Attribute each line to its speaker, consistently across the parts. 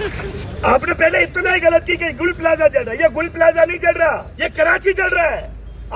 Speaker 1: آپ نے پہلے اتنا ہی غلط کی کہ گل پلازا جل رہا ہے. یہ گل پلازا نہیں جل رہا, یہ کراچی جل رہا ہے.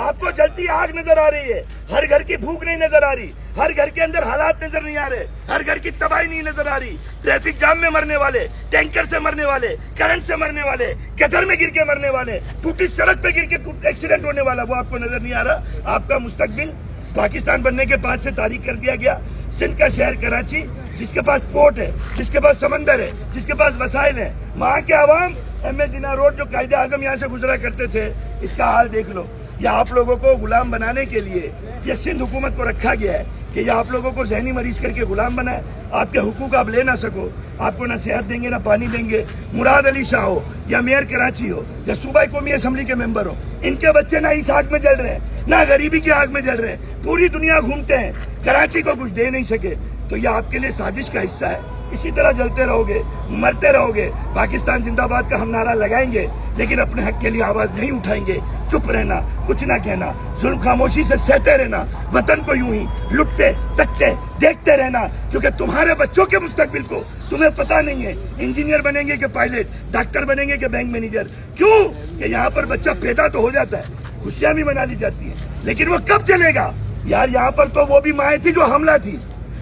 Speaker 1: آپ کو جلتی آگ نظر آ رہی ہے, ہر گھر کی بھوک نہیں نظر آ رہی, ہر گھر کے اندر حالات نظر نہیں آ رہے, ہر گھر کی تباہی نہیں نظر آ رہی. ٹریفک جام میں مرنے والے, ٹینکر سے مرنے والے, کرنٹ سے مرنے والے, گٹر میں گر کے مرنے والے, ٹوٹی سڑک پہ گر کے ایکسیڈنٹ ہونے والا, وہ آپ کو نظر نہیں آ رہا. آپ کا مستقبل پاکستان بننے کے بعد سے تاریخ کر دیا گیا. سندھ کا شہر کراچی, جس کے پاس پورٹ ہے, جس کے پاس سمندر ہے, جس کے پاس وسائل ہیں, وہاں کے عوام ایم اے جناح روڈ جو قائد اعظم یہاں سے گزرا کرتے تھے, اس کا حال دیکھ لو. یہ آپ لوگوں کو غلام بنانے کے لیے یہ سندھ حکومت کو رکھا گیا ہے کہ یہ آپ لوگوں کو ذہنی مریض کر کے غلام بنائے. آپ کے حقوق آپ لے نہ سکو, آپ کو نہ صحت دیں گے نہ پانی دیں گے. مراد علی شاہ ہو یا میئر کراچی ہو یا صوبائی قومی اسمبلی کے ممبر ہو, ان کے بچے نہ اس آگ میں جل رہے ہیں نہ غریبی کی آگ میں جل رہے ہیں. پوری دنیا گھومتے ہیں, کراچی کو کچھ دے نہیں سکے. تو یہ آپ کے لیے سازش کا حصہ ہے. اسی طرح جلتے رہو گے, مرتے رہو گے. پاکستان زندہ باد کا ہم نعرہ لگائیں گے, لیکن اپنے حق کے لیے آواز نہیں اٹھائیں گے. چپ رہنا, کچھ نہ کہنا, ظلم خاموشی سے سہتے رہنا, وطن کو یوں ہی لٹتے تکتے دیکھتے رہنا. کیونکہ تمہارے بچوں کے مستقبل کو تمہیں پتہ نہیں ہے انجینئر بنیں گے کہ پائلٹ, ڈاکٹر بنیں گے کہ بینک مینیجر. کیوں کہ یہاں پر بچہ پیدا تو ہو جاتا ہے, خوشیاں بھی منا لی جاتی ہیں, لیکن وہ کب چلے گا یار. یہاں پر تو وہ بھی مائیں تھی جو حملہ تھی,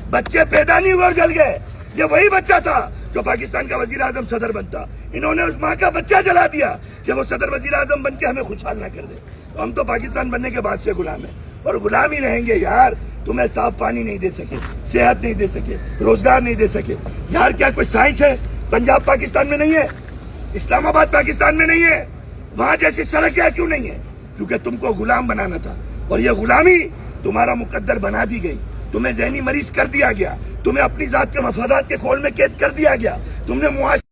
Speaker 1: بچے پیدا نہیں ہوئے اور جل گئے. یہ وہی بچہ تھا جو پاکستان کا وزیر اعظم صدر بنتا. انہوں نے اس ماں کا بچہ جلا دیا کہ وہ صدر وزیر اعظم بن کے ہمیں خوشحال نہ کر دے. تو ہم تو پاکستان بننے کے بعد سے غلام ہیں اور غلام ہی رہیں گے یار. تمہیں صاف پانی نہیں دے سکے, صحت نہیں دے سکے, روزگار نہیں دے سکے. یار کیا کوئی سائنس ہے پنجاب پاکستان میں نہیں ہے, اسلام آباد پاکستان میں نہیں ہے, وہاں جیسی سڑک کیا کیوں نہیں ہے؟ کیونکہ تم کو غلام بنانا تھا اور یہ غلامی تمہارا مقدر بنا دی گئی. تمہیں ذہنی مریض کر دیا گیا, تمہیں اپنی ذات کے مفادات کے کھول میں قید کر دیا گیا. تم نے معاشرے